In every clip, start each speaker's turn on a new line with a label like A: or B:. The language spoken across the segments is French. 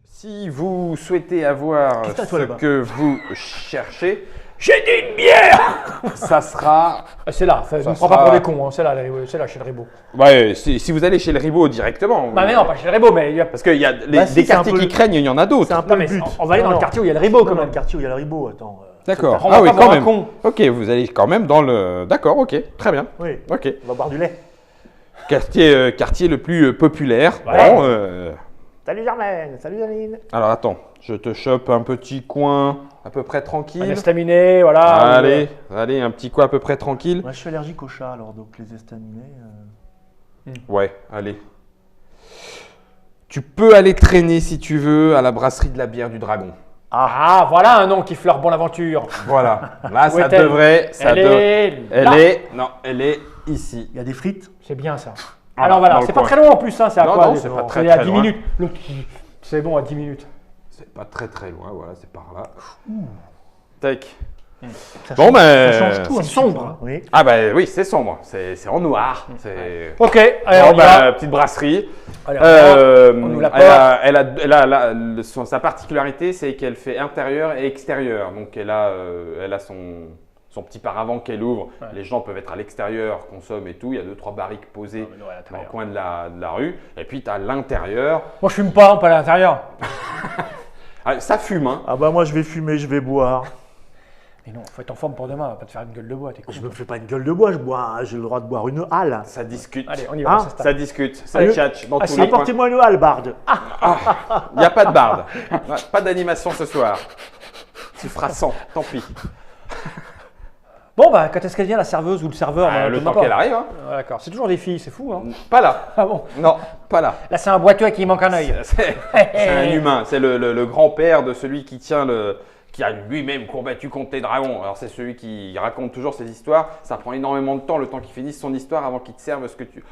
A: Si vous souhaitez avoir
B: Qu'est-ce que t'as,
A: ce
B: toi, là-bas
A: que vous cherchez, j'ai dit une bière. Ça sera.
C: C'est là, ne me prends pas pour des cons, hein. C'est là chez le Ribot.
A: Ouais, si vous allez chez le Ribot directement.
C: Bah mais non, pas chez le Ribot, mais il y a...
A: Parce qu'il y a
B: Bah, si,
A: des
B: c'est un
A: quartiers
B: peu
A: qui
B: le-
A: craignent, il y en a d'autres.
B: C'est un peu
C: Non,
B: le
C: mais
B: but.
C: on va aller dans le quartier où il y a le Ribot quand
B: Dans
C: même.
B: le quartier où il y a le Ribot, attends.
A: D'accord.
C: On va
A: Ah oui,
C: pas
A: quand
C: voir un
A: même.
C: con.
A: Ok, vous allez quand même dans le. D'accord, ok, très bien.
B: Oui,
A: Ok.
B: on va boire du lait.
A: Quartier le plus populaire.
C: Ouais.
A: Bon,
B: Salut Germaine, salut Aline.
A: alors attends, je te chope un petit coin à peu près
C: On
A: tranquille.
C: est staminé, voilà.
A: Allez, un petit coin à peu près tranquille.
B: Moi je suis allergique aux chats alors, donc les estaminés.
A: Ouais, allez. Tu peux aller traîner si tu veux à la brasserie de la bière du Dragon.
C: Ah, voilà un nom qui fleure bon l'aventure.
A: Voilà. Là,
C: Où
A: ça
C: est-elle
A: devrait.
C: Elle est là.
A: Elle est ici.
B: Il y a des frites.
C: C'est bien ça.
A: Ah,
C: Alors voilà,
A: dans le
C: c'est pas
A: coin.
C: très loin en plus, hein, c'est à
A: Non,
C: quoi
A: non, c'est pas très,
C: à
A: très
C: 10
A: loin.
C: minutes. L'autre, c'est bon, à 10 minutes.
A: C'est pas très très loin, voilà, c'est par là. Tac.
B: Ça
A: Bon,
B: change-
A: ben,
B: ça change tout.
C: c'est
B: un petit
C: sombre,
B: peu,
C: hein.
B: Oui.
A: Ah bah oui, c'est sombre, c'est en noir. C'est...
C: Ok, allez,
A: Bon,
C: on y va.
A: petite brasserie.
C: Allez, on ouvre la porte.
A: Elle a sa particularité, c'est qu'elle fait intérieur et extérieur. Donc elle a son petit paravent qu'elle ouvre.
C: Ouais.
A: Les gens peuvent être à l'extérieur, consomment et tout. Il y a 2-3 barriques posées
C: mais non, à
A: dans le
C: l'intérieur.
A: coin de la rue. Et puis tu as l'intérieur.
C: Moi je fume pas, on peut aller à l'intérieur.
A: Ah, ça fume, hein.
B: Ah bah moi je vais fumer, je vais boire.
C: Mais non, faut être en forme pour demain, on va pas te faire une gueule de bois, t'es con.
B: Je me fais pas une gueule de bois, je bois, j'ai le droit de boire une halle.
A: Ça discute.
C: Allez, on y va,
B: Ah,
C: ça s'installe.
A: Ça discute, ça
C: Allez.
A: tchatche dans
C: Ah,
A: tous
C: si.
A: les coins.
B: Apportez-moi une halle, barde.
A: Il n'y a pas de barde. Ouais, pas d'animation ce soir. Tu feras 100, tant pis.
C: Bon bah, quand est-ce qu'elle vient la serveuse ou le serveur
A: Ah,
C: moi,
A: le
C: je
A: temps
C: sais pas.
A: qu'elle arrive, hein.
C: Ouais, d'accord, c'est toujours des filles, c'est fou, hein.
A: Pas là.
C: Ah bon.
A: Non, pas là.
C: Là c'est un boiteux à qui il manque un œil.
A: C'est un humain. C'est le grand-père de celui qui tient qui a lui-même combattu contre les dragons. Alors c'est celui qui raconte toujours ses histoires. Ça prend énormément de temps, le temps qu'il finisse son histoire avant qu'il te serve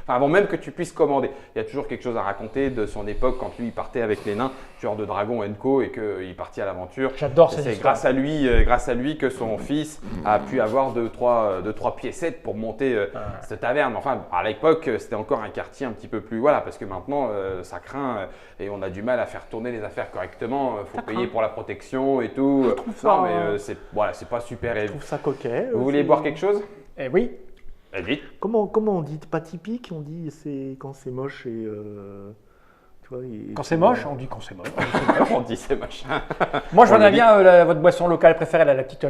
A: avant même que tu puisses commander. Il y a toujours quelque chose à raconter de son époque quand lui il partait avec les nains, tueurs de dragons Co et qu'il partit à l'aventure.
C: J'adore
A: Et
C: ces
A: c'est
C: histoires.
A: grâce à lui que son fils a pu avoir deux, trois piécettes pour monter cette taverne. Enfin, à l'époque, c'était encore un quartier un petit peu plus. Voilà, parce que maintenant, ça craint et on a du mal à faire tourner les affaires correctement. Il faut payer pour la protection et tout.
B: trouve ça-
A: Non, mais c'est pas super.
B: Je trouve ça coquet.
A: Vous voulez boire quelque chose?
C: Eh oui.
A: Vite.
B: Comment on dit pas typique, on dit c'est quand c'est moche et tu vois,
C: Quand c'est moche, on dit quand c'est moche.
A: On dit c'est machin.
C: Moi je
A: On
C: voudrais
A: le dit.
C: bien votre boisson locale préférée, la petite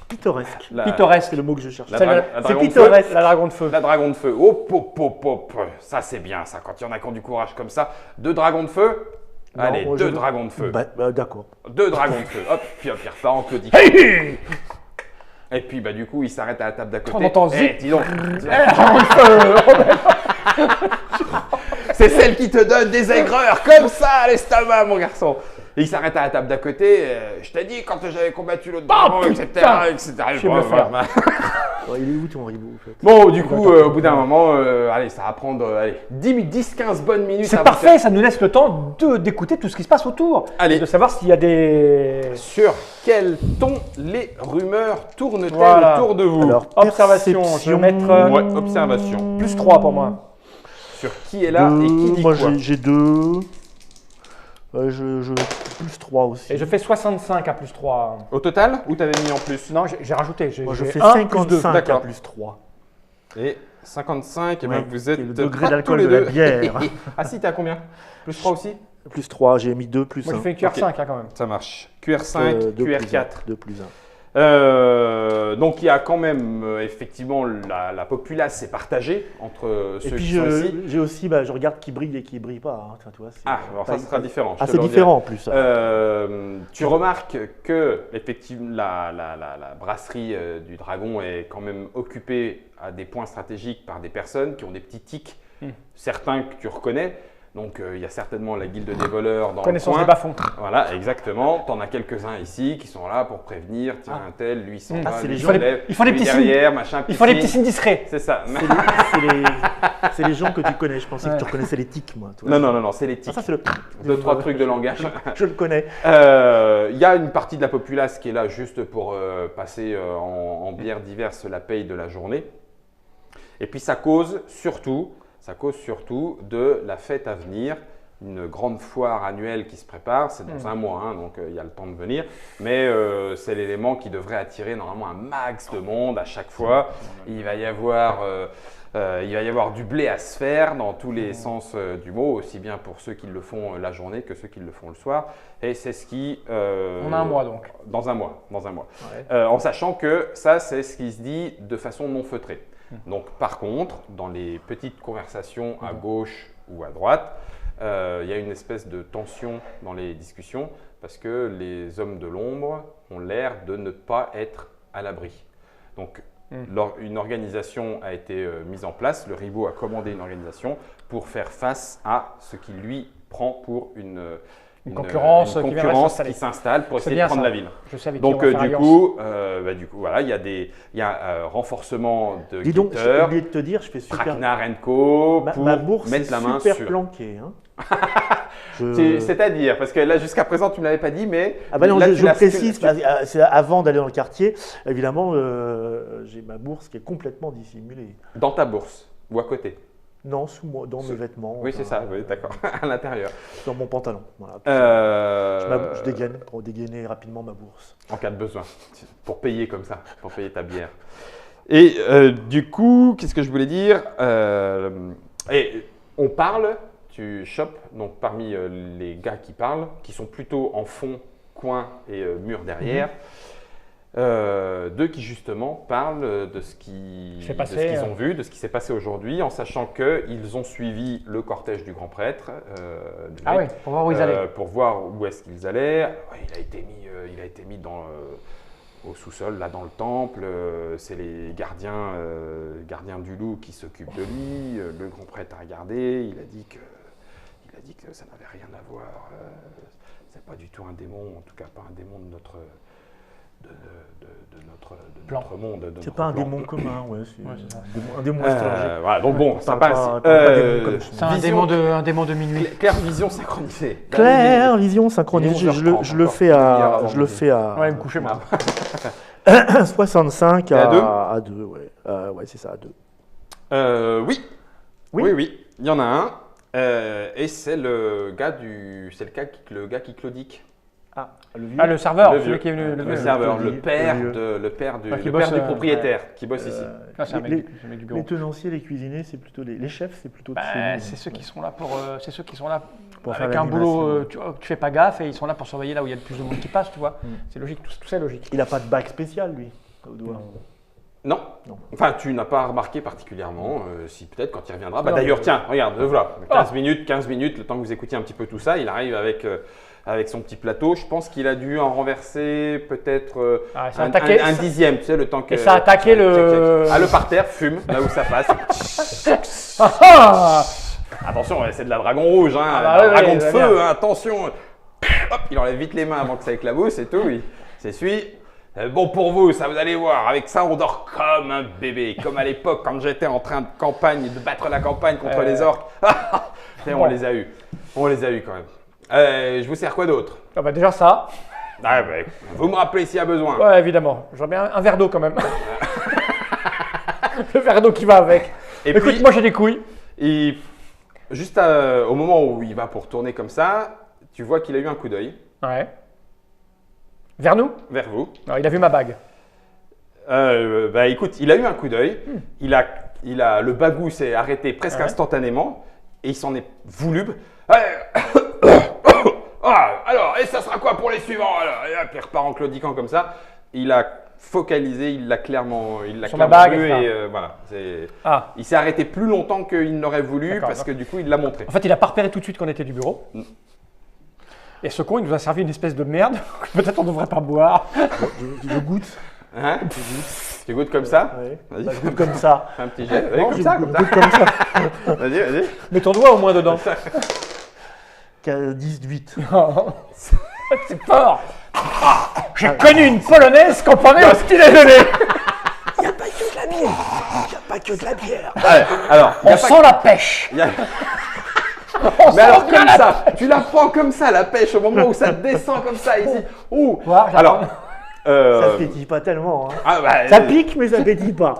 B: pittoresque.
C: pittoresque.
B: C'est le mot que je cherche.
A: La
C: Celle-
A: dra- la
C: c'est
A: dragon de
C: pittoresque, la dragon de feu.
A: La dragon de feu. Hop, hop, hop, hop. Ça, c'est bien, ça. Quand il y en a qui ont du courage comme ça. 2 dragons de feu.
B: Non,
A: Allez,
B: moi,
A: 2
B: je-
A: dragons de feu.
B: Bah, d'accord.
A: 2 dragons de feu. Hop, puis hop, il repart en claudie. Et puis, bah, du coup, il s'arrête à la table d'à côté.
C: On entend
A: Eh,
C: zip.
A: dis donc. C'est celle qui te donne des aigreurs comme ça à l'estomac, mon garçon. Et il s'arrête à la table d'à côté. Je t'ai dit quand j'avais combattu l'autre dragon, etc. etc.
C: Je sais me le faire.
B: Ouais, il est où ton ribot en fait?
A: Bon, du coup, au bout d'un moment, allez, ça va prendre 10-15 bonnes minutes.
C: C'est
A: à vous
C: parfait, ça nous laisse le temps d'écouter tout ce qui se passe autour.
A: Allez.
C: Et de savoir s'il y a des...
A: Sur quel ton les rumeurs tournent-elles
C: Voilà.
A: autour de vous?
B: Alors,
C: Observation, je vais mettre
A: Ouais, observation.
C: plus 3 pour moi.
A: Sur qui est là et qui dit
B: moi
A: quoi?
B: j'ai 2. Je plus 3 aussi.
C: Et je fais 65 à plus 3.
A: Au total? Ou t'avais mis en plus?
C: Non, j'ai rajouté.
B: Moi je
C: j'ai
B: fais
C: 1 plus 2.
B: 55 à
A: D'accord.
B: plus 3.
A: Et 55, et
B: Ouais,
A: bien vous êtes
B: et le degré
A: pas
B: d'alcool
A: tous les
B: de la
A: deux.
B: bière.
A: Ah si, t'es à combien? Plus 3 aussi?
B: Plus 3, j'ai mis 2 plus 1.
C: Moi, j'ai fait une QR5 hein, quand même.
A: Ça marche. QR5, QR4.
B: 2 plus 1.
A: Donc il y a quand même effectivement la populace est partagée entre
B: Et
A: ceux
B: puis
A: qui sont ici.
B: j'ai aussi, je regarde qui brille et qui brille pas. Hein. Enfin, tu vois, c'est-
A: Ah, alors ça sera différent. je
B: Ah,
A: te
B: c'est
A: le redirai.
B: différent en plus.
A: Tu remarques que effectivement la brasserie du Dragon est quand même occupée à des points stratégiques par des personnes qui ont des petits tics, certains que tu reconnais. Donc il y a certainement la guilde des voleurs dans
C: Connaissance
A: le
C: des
A: coin.
C: bas-fonds.
A: Voilà, exactement. T'en as quelques-uns ici qui sont là pour prévenir. Tiens, un tel, lui, il s'en va,
B: c'est
A: lui,
B: les
A: il
B: gens-
A: se lève,
C: ils font des
A: lui
C: petits signes.
A: derrière, machin,
C: Il faut des
A: signe.
C: petits signes discrets.
A: C'est ça.
B: C'est les gens que tu connais. Je pensais que tu reconnaissais les tics, moi. toi.
A: Non, c'est les
B: Ah,
A: tics.
B: ça, c'est le.
A: Deux, trois trucs de langage.
B: Je le connais.
A: Il y a une partie de la populace qui est là juste pour passer en bières diverses la paye de la journée. Et puis ça cause surtout de la fête à venir, une grande foire annuelle qui se prépare. C'est dans un mois, hein, donc il y a le temps de venir. Mais c'est l'élément qui devrait attirer normalement un max de monde à chaque fois. Il va y avoir du blé à se faire dans tous les sens du mot, aussi bien pour ceux qui le font la journée que ceux qui le font le soir. Et c'est ce qui…
C: On a un mois donc.
A: Dans un mois.
B: Ouais.
A: En sachant que ça, c'est ce qui se dit de façon non feutrée. Donc par contre, dans les petites conversations à gauche ou à droite, il y a une espèce de tension dans les discussions parce que les hommes de l'ombre ont l'air de ne pas être à l'abri. Donc une organisation a été mise en place, le Ribot a commandé une organisation pour faire face à ce qui lui prend pour une
C: concurrence qui viendrait s'installer.
A: qui s'installe pour
C: C'est
A: essayer de
C: bien
A: prendre
C: ça.
A: la ville.
C: Je sais avec
A: Donc
C: qui on va faire
A: du
C: alliance.
A: coup, voilà, il y a un renforcement de
B: Dis donc, j'ai
A: Glitter,
B: oublié de te dire, je fais super.
A: Traquenard & Co pour
B: Ma bourse
A: mettre
B: est
A: la main
B: super
A: sur…
B: planquée. Hein.
A: C'est-à-dire, parce que là jusqu'à présent tu ne me l'avais pas dit, mais…
B: Ah bah non,
A: là,
B: je
A: tu l'as-
B: précise, c'est avant d'aller dans le quartier. Évidemment, j'ai ma bourse qui est complètement dissimulée.
A: Dans ta bourse ou à côté.
B: Non, sous moi, dans mes vêtements.
A: Oui, c'est ça, oui, d'accord, à l'intérieur.
B: Dans mon pantalon. Voilà. Je dégaine pour dégainer rapidement ma bourse.
A: En cas de besoin, pour payer comme ça, pour payer ta bière. Et du coup, qu'est-ce que je voulais dire Et on parle, tu chopes, donc parmi les gars qui parlent, qui sont plutôt en fond, coin et mur derrière, d'eux qui justement parlent de ce qu'ils ont vu, de ce qui s'est passé aujourd'hui, en sachant qu'ils ont suivi le cortège du grand prêtre.
C: Ah oui, pour voir où ils allaient.
A: Pour voir où est-ce qu'ils allaient. Ouais, il a été mis au sous-sol, là dans le temple. C'est les gardiens du loup qui s'occupent de lui. Le grand prêtre a regardé. Il a dit que ça n'avait rien à voir. C'est pas du tout un démon, en tout cas pas un démon de notre monde.
B: C'est pas un démon commun, ouais. C'est un démon astrologique.
A: Voilà, donc bon, ça
B: Pas-
A: passe.
B: pas- pas démon comme
C: C'est un démon de minuit.
A: Claire vision synchronisée.
B: Claire, vision synchronisée.
A: Il est 11h30
B: Je le
A: encore.
B: fais
A: Une demi-heure avant
B: je le
A: midi.
B: fais à
C: Ouais, me coucher moi.
B: 65
A: à deux
B: à 2, ouais. Ouais, c'est ça, à 2.
A: Oui. Oui. Il y en a un. Et c'est le gars qui claudique.
C: Le serveur,
A: Le
C: celui
A: vieux.
C: qui est venu.
A: Le
C: vieux.
A: serveur,
B: le
A: le père
B: vieux.
A: du
C: qui bosse,
A: propriétaire qui bosse ici.
C: Ah, c'est un mec du
B: Les
C: bureau.
B: tenanciers, les cuisiniers, c'est plutôt les chefs, c'est plutôt de chez
C: Bah,
B: nous.
C: c'est ceux qui sont là
B: Pour faire
C: avec un
B: l'animation.
C: boulot, tu fais pas gaffe et ils sont là pour surveiller là où il y a le plus de monde qui passe, tu vois. C'est logique, tout ça est logique.
B: Il n'a pas de bac spécial, lui, au doigt.
A: Non.
B: Non.
A: Enfin, tu n'as pas remarqué particulièrement, si peut-être quand il reviendra. Bah,
C: Non,
A: d'ailleurs,
C: mais-
A: tiens, regarde, le voilà. 15 minutes, le temps que vous écoutiez un petit peu tout ça, il arrive avec son petit plateau. Je pense qu'il a dû en renverser peut-être
C: Ah, ça a attaqué-
A: un dixième, tu sais, le temps que…
C: Et ça a attaqué le-
A: Ah, le parterre fume, là où ça passe.
C: Ah
A: Attention, c'est de la dragon rouge, hein,
C: Ah bah
A: la
C: oui,
A: dragon
C: oui,
A: de
C: très
A: feu,
C: bien.
A: hein, attention. Hop, il enlève vite les mains avant que ça éclabousse et tout, oui. C'est celui. Bon pour vous, ça vous allez voir, avec ça on dort comme un bébé, comme à l'époque quand j'étais en train de battre la campagne contre les orques. Et on
C: Bon.
A: les a eus quand même. Je vous sers quoi d'autre?
C: Ah bah déjà ça,
A: Ah, bah, vous me rappelez s'il y a besoin.
C: ouais évidemment. J'aurais bien un verre d'eau quand même. Le verre d'eau qui va avec.
A: Et
C: Écoute,
A: puis,
C: moi j'ai des couilles.
A: juste au moment où il va pour tourner comme ça, tu vois qu'il a eu un coup d'œil
C: Ouais. Vers nous?
A: vers vous.
C: Non, il a vu ma bague.
A: Bah écoute, il a eu un coup d'œil. Le bagou s'est arrêté presque
C: Ouais.
A: instantanément et il s'en est voulu. Alors, et ça sera quoi pour les suivants alors? Et hop, il repart en claudiquant comme ça. Il a focalisé, il l'a clairement
C: Sur ma bague,
A: vu
C: ça.
A: et voilà.
C: Ah.
A: Il s'est arrêté plus longtemps qu'il n'aurait voulu
C: D'accord,
A: parce que du coup il l'a montré.
C: En fait, il a pas repéré tout de suite qu'on était du bureau. Et ce con, il nous a servi une espèce de merde que peut-être on devrait pas boire.
B: Je goûte.
A: Hein Tu goûtes comme ça?
B: Ouais.
A: Vas-y.
B: Bah, je goûte comme ça.
A: Fais un petit jet. Vas-y,
B: Non,
A: comme
B: je
A: ça,
B: goûte
A: comme ça.
B: comme ça.
A: Vas-y.
C: Mets ton doigt au moins dedans.
B: 18.
C: C'est fort. J'ai connu une polonaise qu'on prenait au petit déjeuner.
B: Il n'y a pas que de la bière. Il n'y a pas que de la bière.
A: Ouais, alors, y a
C: On
A: pas
C: sent la pêche.
A: y a-
C: On
A: Mais
C: sent
A: alors
C: bien
A: comme
C: la
A: ça, tu la prends comme ça, la pêche, au moment où ça descend comme ça ici. Ouh.
C: Voilà,
A: Alors,
B: Ça pétille pas tellement. Hein.
A: ah bah,
B: Ça pique, mais ça pétille pas.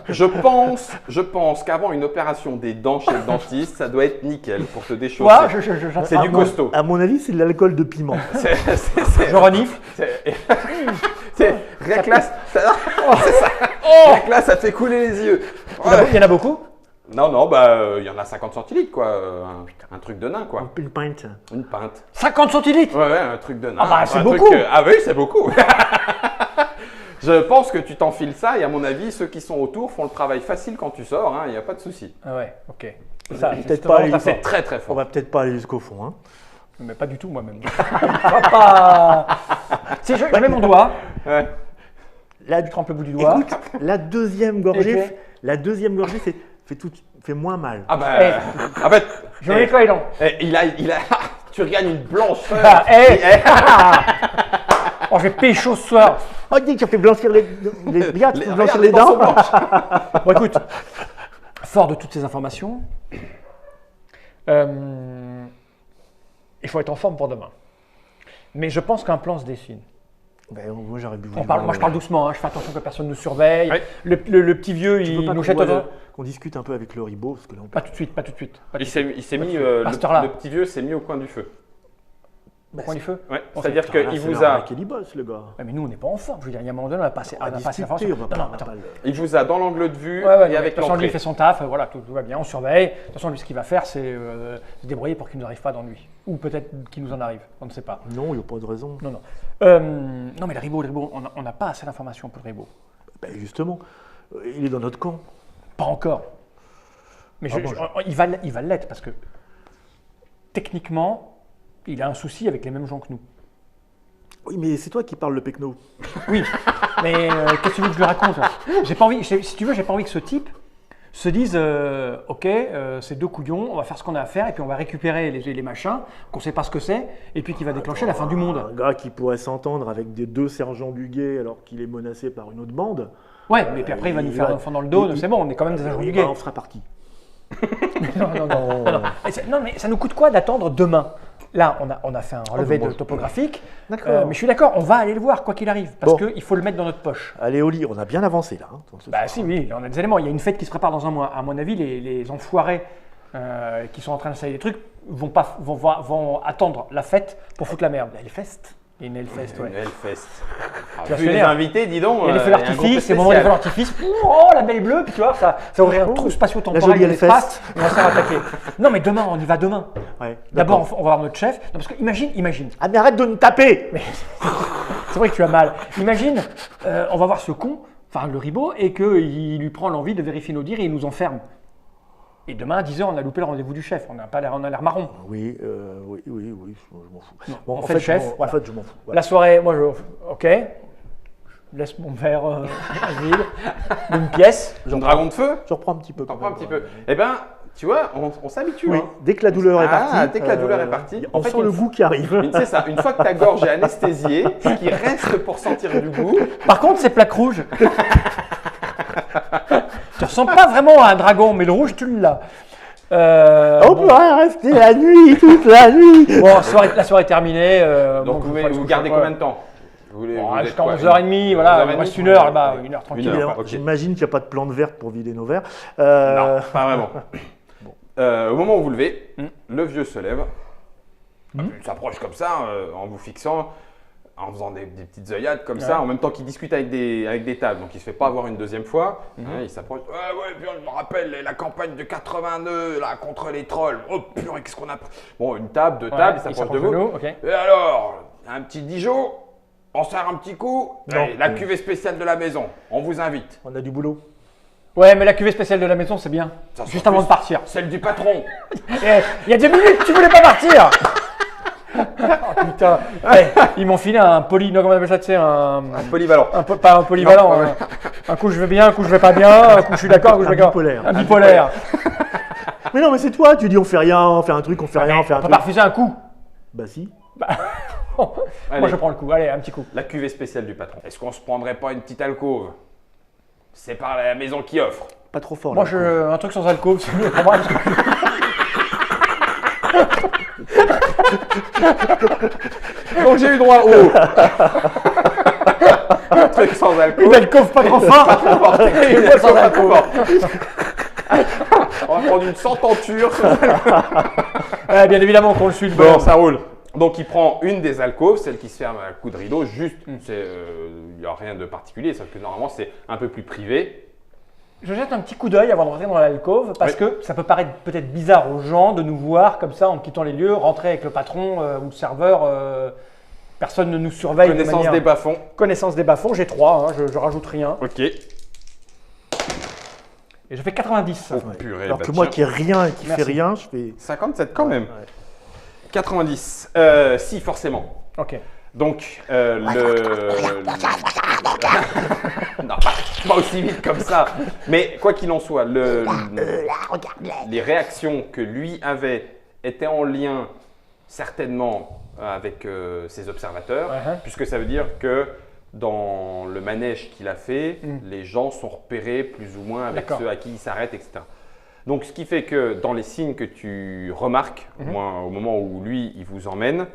A: je pense qu'avant une opération des dents chez le dentiste, ça doit être nickel pour te déchausser.
C: Toi,
A: C'est du costaud.
B: À mon avis, c'est de l'alcool de piment.
C: je renifle.
A: Rien que là, c'est ça.
C: Oh.
A: Rien que là, ça te fait couler les yeux.
C: Il y en a beaucoup.
A: Non, bah, il y en a 50 centilitres, quoi. Un truc de nain, quoi.
B: Une pinte.
A: Une pinte.
C: 50 centilitres.
A: Ouais, un truc de nain.
C: Ah bah, c'est
A: Un truc,
C: beaucoup.
A: ah oui, c'est beaucoup. Je pense que tu t'enfiles ça et à mon avis, ceux qui sont autour font le travail facile quand tu sors, il n'y a pas de souci.
C: Ah ouais, ok. Ça,
B: Peut-être
C: c'est
B: pas
C: vraiment
B: aller-
C: ça,
A: C'est très très
B: On
A: fort.
B: va peut-être pas aller jusqu'au fond. Hein.
C: mais pas du tout moi-même. pas. Si je mets mon doigt,
A: Ouais.
B: La,
C: je trempe le bout du doigt.
B: écoute, la deuxième
C: Et
B: gorgée,
C: fait
B: fait moins mal.
A: Ah bah,
C: Eh.
A: en fait,
C: Je vais nettoyer les dents.
A: il a, tu regagnes une blancheur.
C: Ah, Oh, j'ai pécho ce soir.
B: Oh, dis que ça fait blanchir les bien, tu
A: Les-
B: fais blanchir
A: regarde,
B: les dents.
A: sont blanches.
C: Bon, écoute, fort de toutes ces informations, il faut être en forme pour demain. Mais je pense qu'un plan se dessine.
B: Ben, moi, j'aurais bu.
C: Moi, je parle doucement, je fais attention que personne ne nous surveille.
A: Ouais.
C: Le petit vieux,
B: Tu peux
C: il
B: pas
C: nous
B: qu'on
C: jette
B: voit
C: au
B: qu'on discute un peu avec le ribot parce que là, on
C: Pas tout de suite, pas tout de suite. Pas tout
A: Il
C: de suite.
A: s'est mis,
C: À cette heure-là.
A: le petit vieux s'est mis au coin du feu.
C: Au coin du feu.
A: Ouais,
C: On
A: c'est-à-dire
B: Putain, là,
A: qu'il
B: c'est
A: vous
B: l'heure à
A: a,
B: laquelle il bosse, le gars.
C: Ouais, mais nous, on n'est pas en forme. Je veux dire, il y a un moment donné, on a passé
B: On va
C: l'information.
B: discuter, on va pas-
C: Non,
B: on va
C: attends.
B: pas le-
A: il vous a dans l'angle de vue
C: Ouais, ouais,
A: et
C: de
A: avec
C: toute façon, lui, il
A: l'entrée.
C: fait son taf, voilà, tout va bien, on surveille. De toute façon, lui, ce qu'il va faire, c'est se débrouiller pour qu'il ne nous arrive pas d'ennui. Ou peut-être qu'il nous en arrive, on ne sait pas.
B: Non, il n'y a pas de raison.
C: Non, non. Non, mais le ribot, on n'a pas assez d'informations pour le ribot.
B: Ben, justement, il est dans notre camp.
C: Pas encore. Mais
B: Ah bon,
C: il va l'être parce que techniquement, il a un souci avec les mêmes gens que nous.
B: Oui, mais c'est toi qui parles le pecno.
C: Oui, mais qu'est-ce que tu veux que je lui raconte là? J'ai pas envie, si tu veux, j'ai pas envie que ce type se dise ok, c'est deux couillons, on va faire ce qu'on a à faire et puis on va récupérer les machins qu'on sait pas ce que c'est et puis qui va déclencher la fin du monde.
B: Un gars qui pourrait s'entendre avec des deux sergents du guet alors qu'il est menacé par une autre bande.
C: Ouais, mais puis après il va nous faire un enfant dans le dos, c'est bon, on est quand même des agents du guet.
B: On fera partie.
C: Non, non, non, non, non. Non, mais ça nous coûte quoi d'attendre demain? Là, on a fait un relevé
B: bon,
C: de topographique,
B: D'accord.
C: mais je suis d'accord, on va aller le voir quoi qu'il arrive, parce
B: Bon.
C: qu'il faut le mettre dans notre poche.
B: Allez, au lit, on a bien avancé là. Hein, dans ce
C: Bah
B: soir.
C: si, oui, on a des éléments. Il y a une fête qui se prépare dans un mois. À mon avis, les enfoirés qui sont en train d'installer des trucs vont attendre la fête pour foutre la merde. Hellfest. Il y a une Hellfest, ouais.
A: Une Hellfest.
C: Tu vas
A: Vu les
C: finir.
A: invités, dis donc.
C: Il y a les feux
A: il y a un groupe
C: d'artifice, c'est le moment des feux
A: spécial.
C: d'artifice. Oh, la belle bleue, puis tu vois, ça ouvre un trou spatio-temporel
B: jolie
C: de l'espace,
B: Hellfest.
C: et on va se faire attaquer. Non, mais demain, on y va demain.
B: Ouais,
C: D'abord,
B: d'accord.
C: on va voir notre chef. Non, parce que imagine.
B: Ah, mais arrête de nous taper.
C: C'est vrai que tu as mal. Imagine, on va voir ce con, enfin le ribot, et qu'il lui prend l'envie de vérifier nos dires et il nous enferme. Et demain à 10h, on a loupé le rendez-vous du chef. On a l'air marron.
B: Oui, oui, je m'en fous.
C: Non,
B: Bon,
C: on
B: en
C: fait
B: fait,
C: le chef,
B: je m'en-
C: voilà.
B: En fait, je m'en fous. Voilà.
C: La soirée, moi, ok. Je laisse mon verre vide, d'une pièce.
A: Un dragon de feu.
B: Je reprends un petit peu.
A: T'en
B: quand
A: prends un
B: même,
A: petit
B: ouais.
A: peu. Eh ben, tu vois, on s'habitue.
B: Oui,
A: hein.
B: dès que la douleur est partie.
A: Dès que la douleur est partie,
B: on
A: en fait,
B: sent le goût qui arrive.
A: C'est ça, une fois que ta gorge est anesthésiée, ce qui reste pour sentir du goût,
C: Par contre, ces plaques rouges. Tu ressembles pas vraiment à un dragon, mais le rouge, tu l'as.
B: On
C: Bon,
B: peut rester la nuit, toute la nuit.
C: bon, la soirée est terminée.
A: donc
C: bon,
A: vous,
C: faut aller se
A: vous
C: coucher,
A: gardez
C: quoi.
A: combien de temps vous voulez,
C: Bon,
A: vous êtes
C: jusqu'à
A: quoi,
C: 11h30, voilà, il
A: 11h30,
C: me reste une heure là-bas,
A: ouais.
C: une heure
A: Une
C: tranquille.
A: heure.
B: Alors,
A: ok.
B: J'imagine qu'il n'y a pas de plante verte pour vider nos verres.
A: Non, pas vraiment. Au moment où vous levez, le vieux se lève, il s'approche comme ça, en vous fixant, en faisant des petites œillades comme ça, en même temps qu'il discute avec des tables. Donc il ne se fait pas avoir une deuxième fois. Hein, il s'approche. Ouais, bien, je me rappelle la campagne de 82 là, contre les trolls. Oh purée, qu'est-ce qu'on a. Bon, une table, deux tables, il s'approche de vous.
C: ok.
A: Et alors, un petit Dijon, on sert un petit coup.
B: Non.
A: Allez, la cuvée spéciale de la maison, on vous invite.
B: On a du boulot.
C: Ouais, mais la cuvée spéciale de la maison, c'est bien.
A: Ça
C: Juste
A: sera
C: avant
A: plus
C: de partir.
A: Celle du patron.
C: Eh, il y a 2 minutes, tu voulais pas partir. Oh putain, ils m'ont filé un non, comment on appelle ça, tu sais,
A: Un polyvalent.
C: pas un polyvalent.
A: Non,
C: Un coup je vais bien, un coup je vais pas bien, un coup je suis d'accord, un coup je vais pas.
B: Bipolaire.
C: Un bipolaire.
B: Mais non, mais c'est toi, tu dis on fait rien, on fait un truc, on fait rien, on fait un
C: On peut
B: truc.
C: pas refuser un coup.
B: Bah si.
C: Moi
A: Allez.
C: je prends le coup, allez, un petit coup.
A: La cuvée spéciale du patron. Est-ce qu'on se prendrait pas une petite alcôve? C'est par la maison qui offre.
B: Pas trop fort.
C: Moi
B: là.
C: un truc sans alcool, c'est mieux pour moi.
A: Donc j'ai eu droit au un truc sans alcool.
C: Une alcôve pas trop fort.
A: Et une sans alcool. On va prendre une sententure.
C: Bien évidemment qu'on le suit le
A: Bon,
C: bon.
A: ça roule. Donc il prend une des alcôves, celle qui se ferme à coup de rideau, juste. Il n'y a rien de particulier, sauf que normalement c'est un peu plus privé.
C: Je jette un petit coup d'œil avant de rentrer dans l'alcôve parce
A: Oui.
C: que ça peut paraître peut-être bizarre aux gens de nous voir comme ça en quittant les lieux, rentrer avec le patron ou le serveur. Personne ne nous surveille. de
A: Connaissance
C: manière-
A: des bas-fonds.
C: Connaissance des bas-fonds, j'ai 3, je rajoute rien.
A: Ok.
C: Et je fais 90.
A: Oh,
B: Ouais.
A: purée,
B: Alors
A: bah
B: que moi
A: tiens.
B: qui ai rien et qui
C: Merci.
B: fais rien, je fais.
A: 57 quand même.
B: Ouais.
A: 90. Si, forcément.
C: Ok.
A: Donc, non, pas aussi vite comme ça. Mais quoi qu'il en soit, les réactions que lui avait étaient en lien certainement avec ses observateurs,
C: Uh-huh.
A: puisque ça veut dire que dans le manège qu'il a fait, les gens sont repérés plus ou moins avec
C: D'accord.
A: ceux à qui ils s'arrêtent, etc. Donc, ce qui fait que dans les signes que tu remarques, au moins au moment où lui, il vous emmène,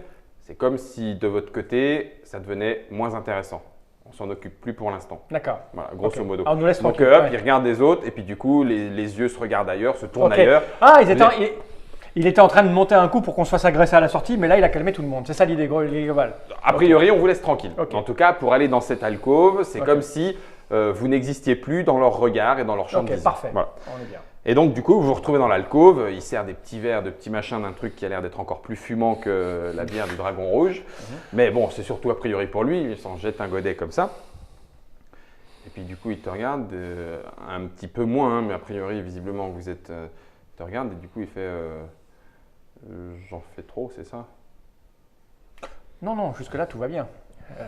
A: c'est comme si de votre côté, ça devenait moins intéressant. On s'en occupe plus pour l'instant.
C: D'accord.
A: Voilà, grosso
C: Ok.
A: modo.
C: Ah, on nous laisse
A: Donc
C: tranquille,
A: hop,
C: ouais.
A: il regarde les autres et puis du coup, les yeux se regardent ailleurs, se tournent
C: Ok.
A: ailleurs.
C: Ah, il était en train de monter un coup pour qu'on se fasse agresser à la sortie, mais là il a calmé tout le monde. C'est ça l'idée globale.
A: A priori, on vous laisse tranquille.
C: Ok.
A: En tout cas, pour aller dans cette alcôve, c'est
C: Ok.
A: comme si vous n'existiez plus dans leur regard et dans leur champ de
C: Ok,
A: vision.
C: parfait.
A: Voilà.
C: On est bien.
A: Et donc, du coup, vous vous retrouvez dans l'alcôve. Il sert des petits verres, de petits machins, d'un truc qui a l'air d'être encore plus fumant que la bière du Dragon Rouge. Mais bon, c'est surtout a priori pour lui. Il s'en jette un godet comme ça. Et puis, du coup, il te regarde un petit peu moins, hein, mais a priori, visiblement, vous êtes. Il te regarde et du coup, il fait j'en fais trop, c'est ça?
C: Non, non, jusque-là tout va bien.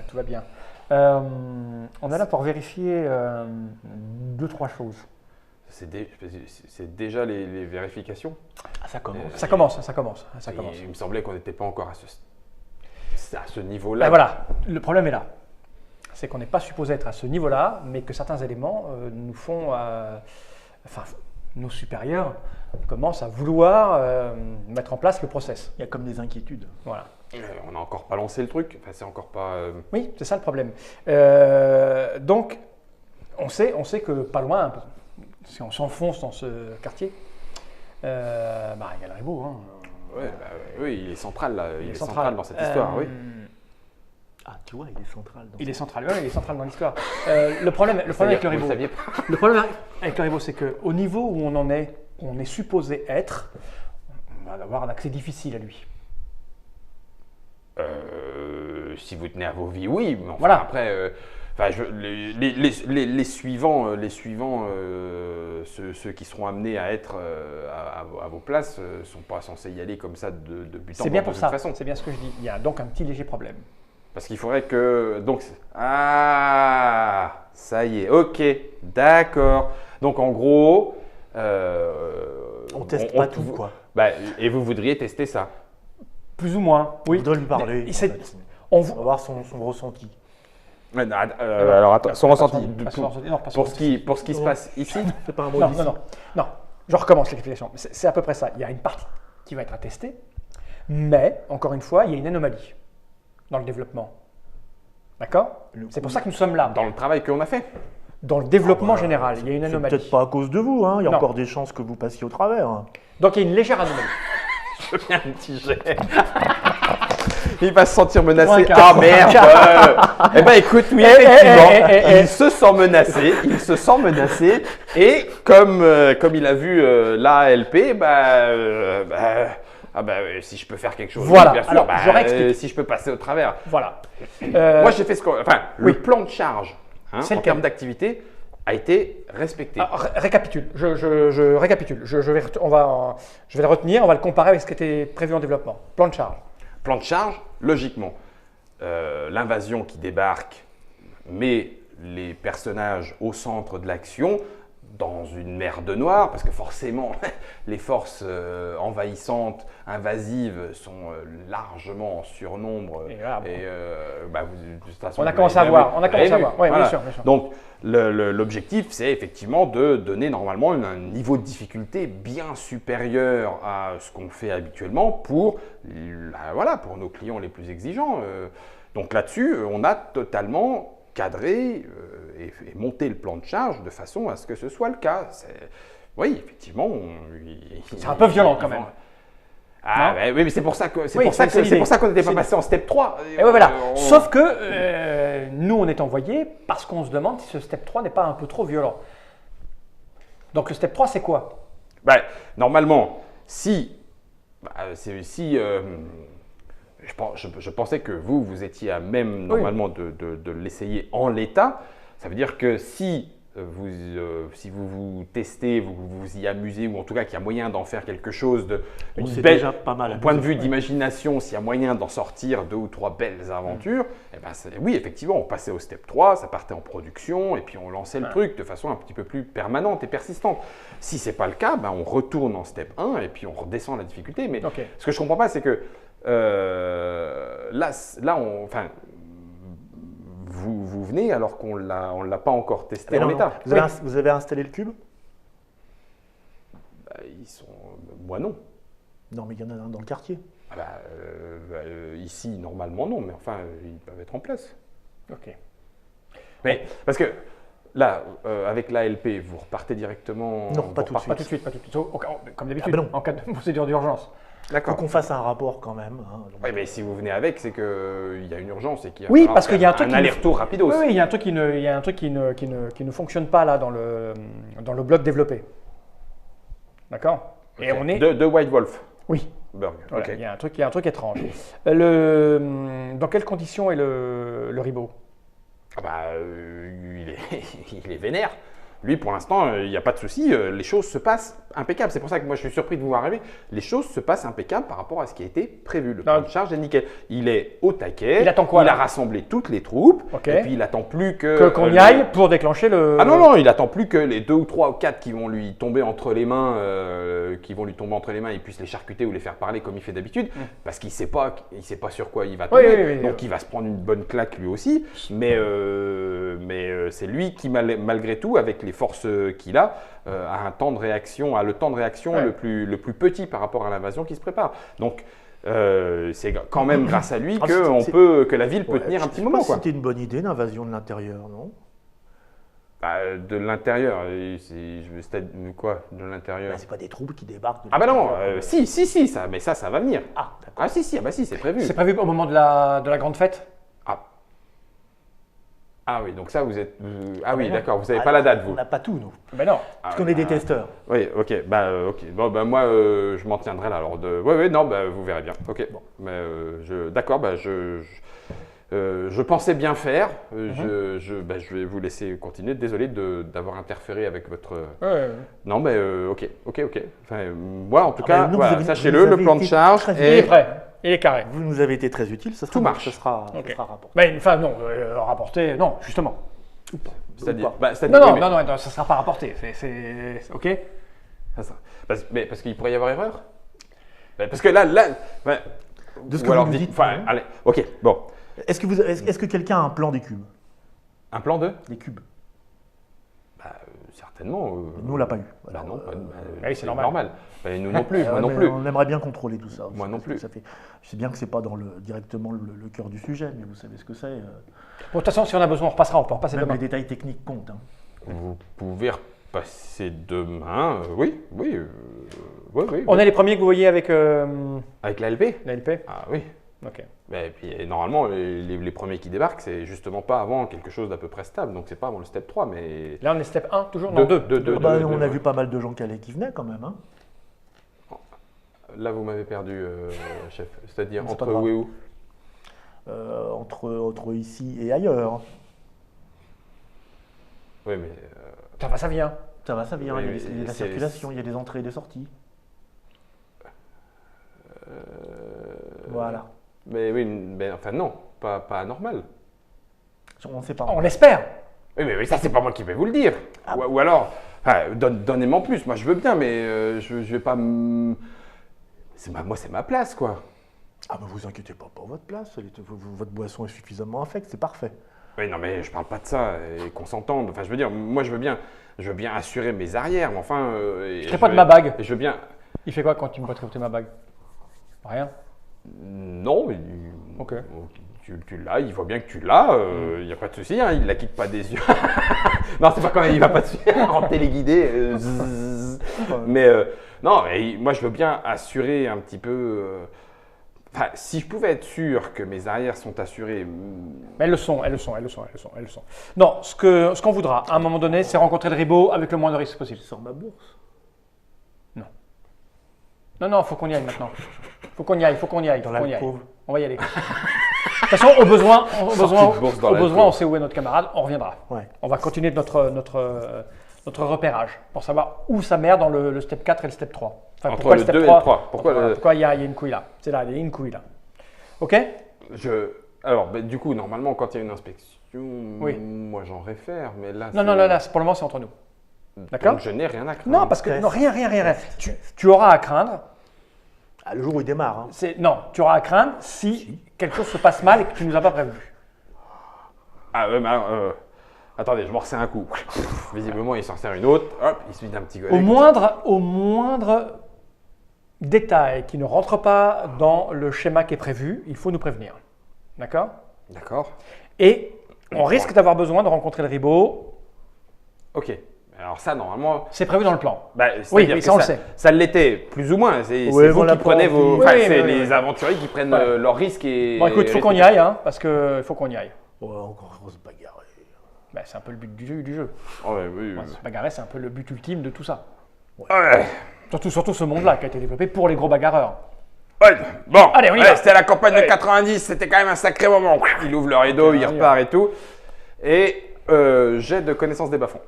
C: Tout va bien. On est là pour vérifier 2-3 choses.
A: C'est déjà les vérifications.
B: Ah, ça commence.
C: Ça commence.
A: Il me semblait qu'on n'était pas encore à ce niveau-là.
C: Ben voilà, le problème est là. C'est qu'on n'est pas supposé être à ce niveau-là, mais que certains éléments nous font, enfin, nos supérieurs commencent à vouloir mettre en place le process.
B: Il y a comme des inquiétudes.
C: Voilà.
A: On n'a encore pas lancé le truc. Enfin, c'est encore pas.
C: Oui, c'est ça le problème. Donc, on sait que pas loin, si on s'enfonce dans ce quartier, il y a le Ribot. Hein.
A: Ouais, oui, il est central là. Il est
C: central.
A: central dans cette histoire, oui.
B: Ah, tu vois, il est central.
C: Il est central, ouais, il est central dans l'histoire. Le problème avec le
A: Vous
C: Ribot,
A: le saviez pas.
C: le problème avec le Ribot, c'est qu'au niveau où on en est, où on est supposé être, on va avoir un accès difficile à lui.
A: Si vous tenez à vos vies, oui. Mais enfin,
C: Voilà.
A: après, les suivants, ceux qui seront amenés à être à vos places, ne sont pas censés y aller comme ça de but en
C: C'est bien
A: blanc,
C: pour
A: de
C: ça,
A: toute façon.
C: c'est bien ce que je dis. Il y a donc un petit léger problème.
A: Parce qu'il faudrait que. Donc, ça y est, ok, d'accord. Donc en gros.
B: On teste pas tout, quoi.
A: Bah, et vous voudriez tester ça?
C: Plus ou moins, oui.
B: On doit lui parler.
C: Mais
B: en
C: c'est-
B: fait.
C: on
B: On
C: vo-
B: va voir son ressenti.
A: Alors attends, son ressenti.
C: Pas son ressenti, non, pas son
A: Pour ce qui se
B: Non.
A: passe ici.
B: C'est pas un mot
C: Non,
B: d'ici.
C: non, non, non. Je recommence l'explication. C'est à peu près ça. Il y a une partie qui va être attestée, mais encore une fois, il y a une anomalie dans le développement. D'accord? C'est pour ça que nous sommes là.
A: Dans le travail qu'on a fait.
C: Dans le développement
B: Ah bah,
C: général, il y a une
B: C'est
C: anomalie.
B: peut-être pas à cause de vous, hein. Il y a
C: Non.
B: encore des chances que vous passiez au travers.
C: Donc il y a une légère anomalie.
A: Je viens un petit jet. Il va se sentir menacé.
C: Moins quatre.
A: Ah merde. Eh ben écoute, oui, effectivement, il se sent menacé. Il se sent menacé. Et comme il a vu l'ALP, si je peux faire quelque chose,
C: Voilà.
A: bien sûr,
C: Alors, je réexplique.
A: si je peux passer au travers.
C: Voilà.
A: Moi, j'ai fait le
C: oui.
A: plan de charge hein,
C: C'est
A: en
C: lequel
A: termes d'activité a été respecté.
C: Alors, récapitule. Je récapitule. Je vais le retenir. On va le comparer avec ce qui était prévu en développement. Plan de charge.
A: Plan de charge, logiquement, l'invasion qui débarque met les personnages au centre de l'action, dans une mer de noir, parce que forcément, les forces envahissantes, invasives, sont largement en surnombre.
C: Et voilà, bon.
A: De toute façon,
C: On a
A: vous
C: commencé à
A: l'avez
C: voir.
A: vu.
C: On a commencé à voir. Oui,
A: Voilà.
C: bien sûr, bien sûr.
A: Donc, l'objectif, c'est effectivement de donner normalement un niveau de difficulté bien supérieur à ce qu'on fait habituellement pour nos clients les plus exigeants. Donc là-dessus, on a totalement cadré et monté le plan de charge de façon à ce que ce soit le cas. Oui, effectivement.
C: C'est un peu violent quand même.
A: Ah, oui, mais c'est pour ça qu'on
C: Oui,
A: n'était pas passé en step 3.
C: Et ouais, voilà. Sauf que nous, on est envoyés parce qu'on se demande si ce step 3 n'est pas un peu trop violent. Donc le step 3, c'est quoi?
A: Normalement, je pensais que vous étiez à même normalement de l'essayer en l'état. Ça veut dire que si vous testez, vous vous y amusez, ou en tout cas qu'il y a moyen d'en faire quelque chose
B: On s'est déjà pas mal
A: au point de
B: amusé.
A: vue d'imagination, s'il y a moyen d'en sortir 2 ou 3 belles aventures, oui, effectivement, on passait au step 3, ça partait en production, et puis on lançait le truc de façon un petit peu plus permanente et persistante. Si ce n'est pas le cas, on retourne en step 1, et puis on redescend la difficulté. Mais ce que je ne comprends pas, c'est que vous venez alors qu'on l'a pas encore testé en l'état.
B: Vous avez installé le cube?
A: Moi non.
B: Non, mais il y en a un dans le quartier.
A: Ici, normalement non, mais enfin, ils peuvent être en place.
C: Ok.
A: Mais parce que là, avec l'ALP, vous repartez directement.
B: Non, pas tout de suite.
C: Pas tout de suite, pas tout de suite. Comme d'habitude,
B: Ah ben non.
C: en cas de procédure d'urgence.
B: Il faut qu'on fasse un rapport quand même.
A: Oui, mais si vous venez avec, c'est qu'il y a une urgence et qu'il y a
C: Oui, parce qu'il y a un truc
A: aller-retour rapidos.
C: Oui, il y a un truc qui ne fonctionne pas là dans le bloc développé. D'accord.
A: Okay.
C: Et on est
A: de White Wolf.
C: Oui.
A: Burg.
C: Voilà,
A: Okay.
C: il y a un truc étrange. Dans quelles conditions est le ribot?
A: Il est vénère. Lui, pour l'instant, il n'y a pas de souci. Les choses se passent impeccables. C'est pour ça que moi, je suis surpris de vous voir arriver. Les choses se passent impeccables par rapport à ce qui a été prévu. Le plan de charge est nickel. Il est au taquet.
C: Il attend quoi?
A: Il a rassemblé toutes les troupes.
C: Okay.
A: Et puis, il attend plus que
C: qu'on y aille pour déclencher le.
A: Ah non, il attend plus que les 2 ou 3 ou 4 qui vont lui tomber entre les mains, il puisse les charcuter ou les faire parler comme il fait d'habitude, parce qu'il sait pas sur quoi il va tomber. Donc, il va se prendre une bonne claque lui aussi. Mais c'est lui qui, malgré tout, avec les forces qu'il a le temps de réaction le plus petit par rapport à l'invasion qui se prépare. Donc, c'est quand même grâce à lui que la ville peut tenir un petit moment.
B: C'était une bonne idée, l'invasion de l'intérieur, non?
A: De l'intérieur, quoi de l'intérieur?
B: C'est pas des troupes qui débarquent.
A: Non, si, ça va venir.
B: Ah, d'accord.
A: Si, c'est prévu.
C: C'est prévu au moment de la grande fête?
A: Ah oui, donc ça, vous êtes. Oui, d'accord, vous n'avez pas la date, vous.
B: On n'a pas tout, nous.
C: Ben non.
B: Parce qu'on est des testeurs.
A: Oui, ok. Ok. Bon, moi, je m'en tiendrai là. Alors, non, vous verrez bien. Ok. Bon. Mais d'accord, je pensais bien faire. Je vais vous laisser continuer. Désolé d'avoir interféré avec votre. Non, mais ok. Enfin, moi, en tout cas, sachez-le, le plan de charge
C: il est prêt. Il est carré.
B: Vous nous avez été très utile, ça sera rapporté.
C: Mais enfin, non, rapporté, non, justement.
A: C'est-à-dire
C: non, ça ne sera pas rapporté. C'est OK?
A: Parce qu'il pourrait y avoir erreur. Parce que là
B: de ce que vous nous dites.
A: Allez, ok, bon.
B: Est-ce que quelqu'un a un plan des cubes?
A: Un plan
B: des cubes?
A: Certainement.
B: Nous, on l'a pas eu.
A: Non,
C: oui, c'est normal.
A: Et nous non plus. Moi non plus.
B: On aimerait bien contrôler tout ça.
A: Moi non plus.
B: Je sais bien que c'est pas directement le cœur du sujet, mais vous savez ce que c'est.
C: Bon, de toute façon, si on a besoin, on repassera. On peut repasser
B: même
C: demain.
B: Les détails techniques comptent.
A: Vous pouvez repasser demain. Oui.
C: On est les premiers que vous voyez avec.
A: Avec l'ALP?
C: L'ALP?
A: Ah oui.
C: Ok.
A: Et puis normalement, les premiers qui débarquent, c'est justement pas avant quelque chose d'à peu près stable. Donc c'est pas avant le step 3, mais.
C: Là, on est step 1 toujours? Non, 2.
B: On a vu pas mal de gens qui venaient quand même.
A: Là, vous m'avez perdu, chef. C'est-à-dire
B: C'est
A: entre
B: pas grave.
A: où et où?
B: Entre ici et ailleurs.
A: Oui, mais.
C: Ça vient.
B: Ça vient.
A: Oui,
B: il y a de la circulation, il y a des entrées et des sorties. Voilà.
A: Mais oui, mais enfin non, pas anormal.
B: On ne sait pas.
C: On l'espère.
A: Oui, mais ça, c'est pas moi qui vais vous le dire. Ou alors, enfin, donnez-moi plus. Moi, je veux bien, mais je vais pas. Moi, c'est ma place, quoi.
B: Ah, mais vous inquiétez pas pour votre place. Votre boisson est suffisamment infecte, c'est parfait.
A: Oui, non, mais je parle pas de ça et qu'on s'entende. Enfin, je veux dire, moi, je veux bien assurer mes arrières, mais enfin.
C: Je ne pas de ma bague.
A: Je veux bien.
C: Il fait quoi quand tu me vois tripoter ma bague? Rien.
A: Non, mais.
C: Ok.
A: Tu l'as, il voit bien que tu l'as, il n'y a pas de souci, hein, il ne la quitte pas des yeux. Non, c'est pas quand même, il va pas te suivre en téléguidé. Mais non, mais moi je veux bien assurer un petit peu. Enfin, si je pouvais être sûr que mes arrières sont assurées.
C: Mais elles le sont. Non, ce qu'on voudra, à un moment donné, c'est rencontrer le ribot avec le moins de risques possible.
B: Je sors ma bourse.
C: Non, faut qu'on y aille maintenant. Faut qu'on y aille.
B: Dans l'alcôve.
C: On va y aller. De toute façon, au besoin,
A: l'alcôve.
C: on sait où est notre camarade, on reviendra.
B: Ouais.
C: On va continuer notre repérage pour savoir où ça merde dans le step 4 et le step 3. Enfin,
A: Entre
C: pourquoi
A: le
C: step
A: 2 et
C: 3?
A: le 3.
C: Pourquoi il y a une couille là? C'est là, il y a une couille là. Ok?
A: Alors, du coup, normalement, quand il y a une inspection,
C: Oui.
A: moi j'en réfère, mais là.
C: Non, là, pour le moment, c'est entre nous. D'accord?
A: Donc, je n'ai rien à craindre.
C: Non, parce que non, rien. Tu auras à craindre.
B: Ah, le jour où il démarre. Hein.
C: Non, tu auras à craindre si quelque chose se passe mal et que tu ne nous as pas prévenu.
A: Ah, mais alors, attendez, je m'en resserre un coup. Visiblement, il s'en sert une autre. Hop, il se vide un petit golet.
C: Au moindre détail qui ne rentre pas dans le schéma qui est prévu, il faut nous prévenir. D'accord?
A: D'accord.
C: Et on risque d'avoir besoin de rencontrer le ribot.
A: Ok. Alors ça, normalement,
C: C'est prévu dans le plan.
A: c'est-à-dire
C: mais
A: que
C: ça, on le sait.
A: ça l'était, plus ou moins. C'est
B: Ouais,
A: vous
B: voilà,
A: qui prenez
B: pour
A: vos...
B: remplir.
A: Enfin,
C: Oui,
A: c'est
C: oui,
A: les
C: oui.
A: aventuriers qui prennent
C: Ouais.
A: leurs risques et...
C: Bon, écoute, il faut qu'on y aille, hein, parce qu'il faut qu'on y aille.
B: Ouais, encore on se bagarrer.
C: C'est un peu le but du jeu.
A: Oh, ouais, oui,
C: Se bagarrer, c'est un peu le but ultime de tout ça.
A: Ouais.
C: Surtout ce monde-là qui a été développé pour les gros bagarreurs.
A: Ouais, bon,
C: Allez, on y va.
A: c'était la campagne
C: Allez.
A: de 90, c'était quand même un sacré moment. Il ouvre le rideau, il
C: on y
A: repart et tout. Et jet de connaissance des bas-fonds.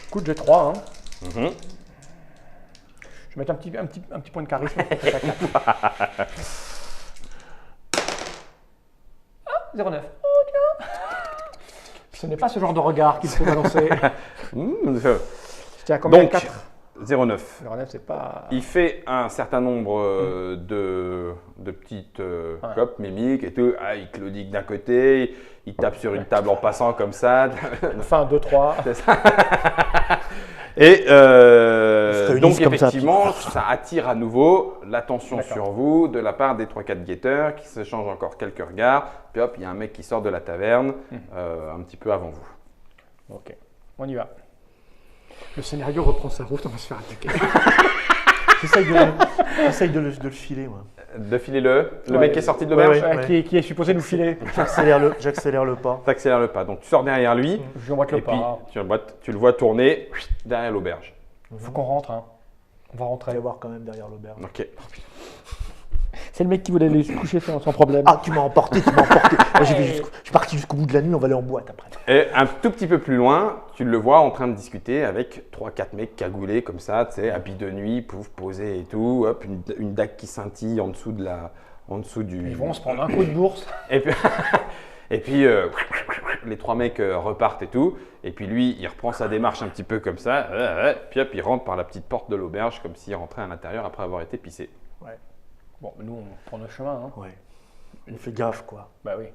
C: Écoute, j'ai 3. Hein.
A: Mhm.
C: Je vais mettre un petit point de charisme. 0,9. Oh, tiens. Ce n'est pas ce genre de regard qu'il faut balancer. J'étais à combien?
A: Donc,
C: 4.
A: 0,9.
C: 0,9, c'est pas...
A: Il fait un certain nombre de petites copes mimiques et tout. Ah, il claudique d'un côté, il tape sur une table en passant comme ça.
C: Fin 2, 3.
A: C'est ça. Et
B: réunissent
A: donc
B: comme ça,
A: effectivement, ça attire à nouveau l'attention
C: D'accord.
A: sur vous de la part des 3-4 guetteurs qui s'échangent encore quelques regards. Puis hop, il y a un mec qui sort de la taverne un petit peu avant vous.
C: Ok, on y va. Le scénario reprend sa route, on va se faire attaquer.
B: J'essaye de le filer, moi.
A: De filer le
C: Ouais.
A: mec qui est sorti de l'auberge,
B: Ouais.
C: Qui est supposé nous filer.
B: J'accélère le pas.
A: t'accélères le pas. Donc tu sors derrière lui
C: Je lui emboîte le
A: et puis
C: pas.
A: tu le vois tourner derrière l'auberge.
C: Faut qu'on rentre. Hein. On va
B: On
C: rentrer.
B: va voir quand même derrière l'auberge.
A: Ok.
C: C'est le mec qui voulait aller se coucher sans problème.
B: Ah, tu m'as emporté. Moi, je suis parti jusqu'au bout de la nuit, on va aller en boîte après.
A: Et un tout petit peu plus loin, tu le vois en train de discuter avec 3-4 mecs cagoulés comme ça, tu sais, habits de nuit, pouf, posés et tout. Hop, une dague qui scintille en dessous du.
C: Ils vont se prendre un coup de bourse.
A: Et puis les 3 mecs repartent et tout. Et puis lui, il reprend sa démarche un petit peu comme ça. Puis hop, il rentre par la petite porte de l'auberge comme s'il rentrait à l'intérieur après avoir été pissé.
C: Bon, nous, on prend notre chemin. Hein.
B: Ouais. On fait gaffe, quoi.
C: Bah oui.